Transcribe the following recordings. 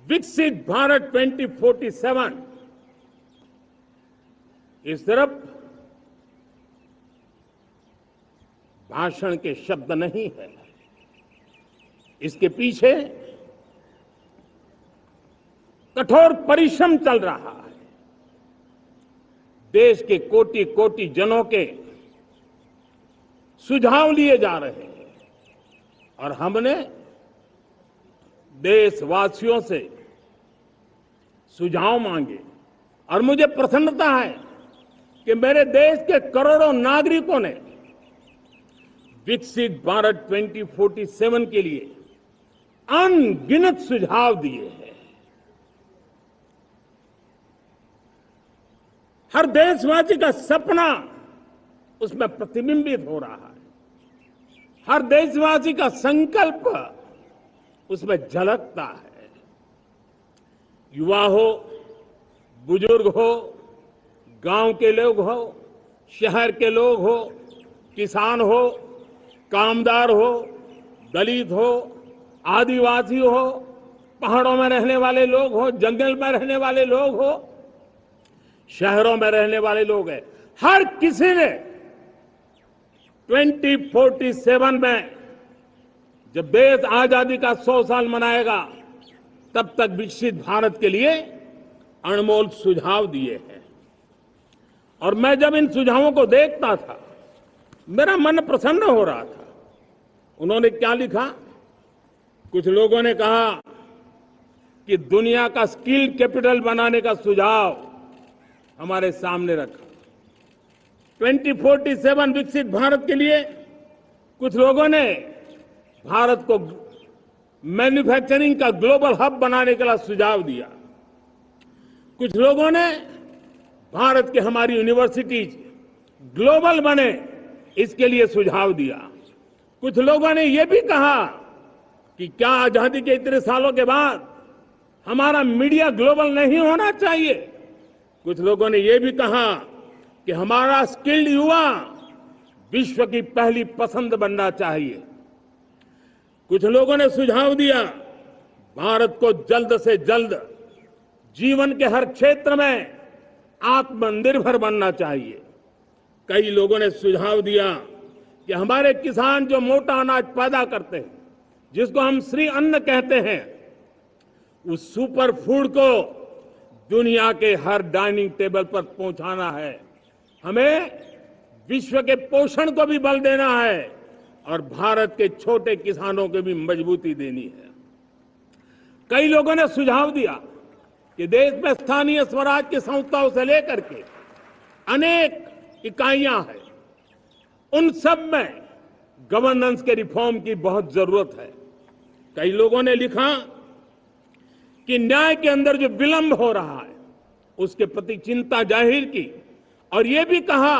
विकसित भारत 2047 ये सिर्फ भाषण के शब्द नहीं है। इसके पीछे कठोर परिश्रम चल रहा है। देश के कोटि कोटि जनों के सुझाव लिए जा रहे हैं और हमने देशवासियों से सुझाव मांगे और मुझे प्रसन्नता है कि मेरे देश के करोड़ों नागरिकों ने विकसित भारत 2047 के लिए अनगिनत सुझाव दिए हैं। हर देशवासी का सपना उसमें प्रतिबिंबित हो रहा है। हर देशवासी का संकल्प उसमें झलकता है। युवा हो, बुजुर्ग हो, गांव के लोग हो, शहर के लोग हो, किसान हो, कामदार हो, दलित हो, आदिवासी हो, पहाड़ों में रहने वाले लोग हो, जंगल में रहने वाले लोग हो, शहरों में रहने वाले लोग हैं। हर किसी ने 2047 में जब देश आजादी का 100 साल मनाएगा तब तक विकसित भारत के लिए अनमोल सुझाव दिए हैं। और मैं जब इन सुझावों को देखता था मेरा मन प्रसन्न हो रहा था। उन्होंने क्या लिखा? कुछ लोगों ने कहा कि दुनिया का स्किल कैपिटल बनाने का सुझाव हमारे सामने रखा। 2047 विकसित भारत के लिए कुछ लोगों ने भारत को मैन्युफैक्चरिंग का ग्लोबल हब बनाने के लिए सुझाव दिया। कुछ लोगों ने भारत के हमारी यूनिवर्सिटीज ग्लोबल बने इसके लिए सुझाव दिया। कुछ लोगों ने यह भी कहा कि क्या आजादी के इतने सालों के बाद हमारा मीडिया ग्लोबल नहीं होना चाहिए। कुछ लोगों ने यह भी कहा कि हमारा स्किल्ड युवा विश्व की पहली पसंद बनना चाहिए। कुछ लोगों ने सुझाव दिया भारत को जल्द से जल्द जीवन के हर क्षेत्र में आत्मनिर्भर बनना चाहिए। कई लोगों ने सुझाव दिया कि हमारे किसान जो मोटा अनाज पैदा करते हैं, जिसको हम श्री अन्न कहते हैं, उस सुपर फूड को दुनिया के हर डाइनिंग टेबल पर पहुंचाना है। हमें विश्व के पोषण को भी बल देना है और भारत के छोटे किसानों को भी मजबूती देनी है। कई लोगों ने सुझाव दिया कि देश में स्थानीय स्वराज की संस्थाओं से लेकर के अनेक इकाइयां हैं, उन सब में गवर्नेंस के रिफॉर्म की बहुत जरूरत है। कई लोगों ने लिखा कि न्याय के अंदर जो विलंब हो रहा है उसके प्रति चिंता जाहिर की और यह भी कहा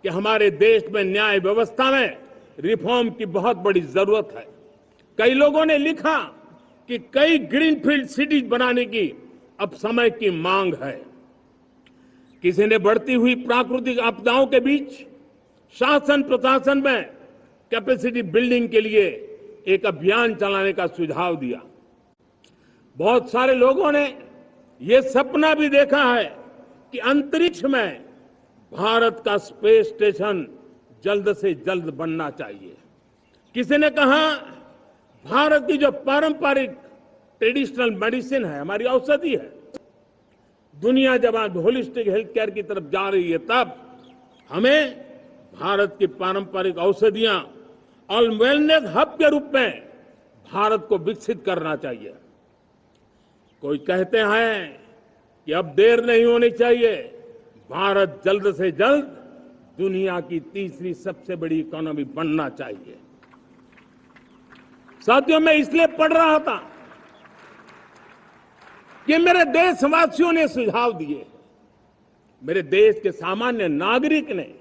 कि हमारे देश में न्याय व्यवस्था में रिफॉर्म की बहुत बड़ी जरूरत है। कई लोगों ने लिखा कि कई ग्रीनफील्ड सिटीज बनाने की अब समय की मांग है। किसी ने बढ़ती हुई प्राकृतिक आपदाओं के बीच शासन प्रशासन में कैपेसिटी बिल्डिंग के लिए एक अभियान चलाने का सुझाव दिया। बहुत सारे लोगों ने यह सपना भी देखा है कि अंतरिक्ष में भारत का स्पेस स्टेशन जल्द से जल्द बनना चाहिए। किसी ने कहा भारत की जो पारंपरिक ट्रेडिशनल मेडिसिन है, हमारी औषधि है, दुनिया जब आज होलिस्टिक हेल्थ केयर की तरफ जा रही है तब हमें भारत की पारंपरिक औषधियां और वेलनेस हब के रूप में भारत को विकसित करना चाहिए। कोई कहते हैं कि अब देर नहीं होनी चाहिए, भारत जल्द से जल्द दुनिया की तीसरी सबसे बड़ी इकोनॉमी बनना चाहिए। साथियों, मैं इसलिए पढ़ रहा था कि मेरे देशवासियों ने सुझाव दिए, मेरे देश के सामान्य नागरिक ने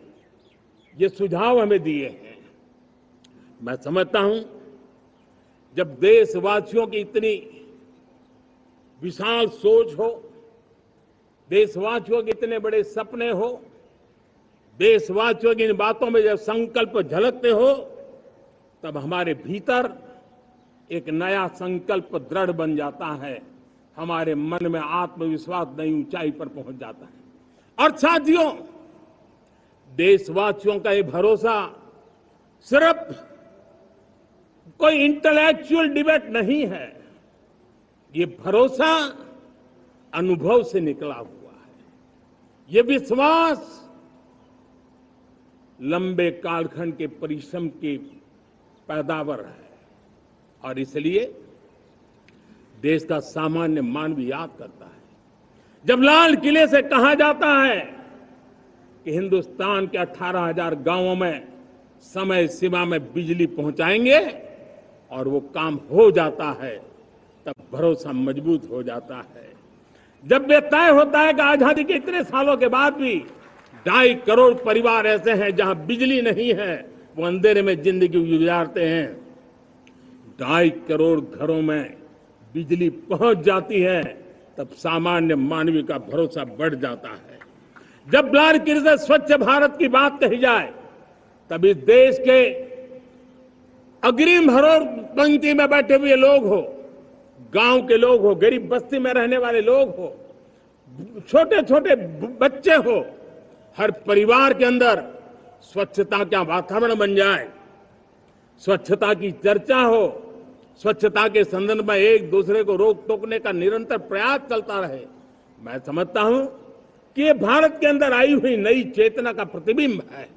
ये सुझाव हमें दिए हैं। मैं समझता हूं जब देशवासियों की इतनी विशाल सोच हो, देशवासियों के इतने बड़े सपने हो, देशवासियों की इन बातों में जब संकल्प झलकते हो तब हमारे भीतर एक नया संकल्प दृढ़ बन जाता है। हमारे मन में आत्मविश्वास नई ऊंचाई पर पहुंच जाता है। और साथियों, देशवासियों का ये भरोसा सिर्फ कोई इंटेलेक्चुअल डिबेट नहीं है, ये भरोसा अनुभव से निकला हुआ है। ये विश्वास लंबे कालखंड के परिश्रम की पैदावार है। और इसलिए देश का सामान्य मानव याद करता है जब लाल किले से कहा जाता है कि हिंदुस्तान के 18,000 गांवों में समय सीमा में बिजली पहुंचाएंगे, और वो काम हो जाता है, तब भरोसा मजबूत हो जाता है। जब ये तय होता है कि आजादी के इतने सालों के बाद भी 2.5 करोड़ परिवार ऐसे हैं जहां बिजली नहीं है, वो अंधेरे में जिंदगी गुजारते हैं, 2.5 करोड़ घरों में बिजली पहुंच जाती है, तब सामान्य मानवीय का भरोसा बढ़ जाता है। जब लाल किले से स्वच्छ भारत की बात कही जाए, तब इस देश के अग्रिम हरोड़ पंक्ति में बैठे हुए लोग हो, गांव के लोग हो, गरीब बस्ती में रहने वाले लोग हो, छोटे छोटे बच्चे हो, हर परिवार के अंदर स्वच्छता का वातावरण बन जाए, स्वच्छता की चर्चा हो, स्वच्छता के संदर्भ में एक दूसरे को रोक टोकने का निरंतर प्रयास चलता रहे। मैं समझता हूं कि ये भारत के अंदर आई हुई नई चेतना का प्रतिबिंब है।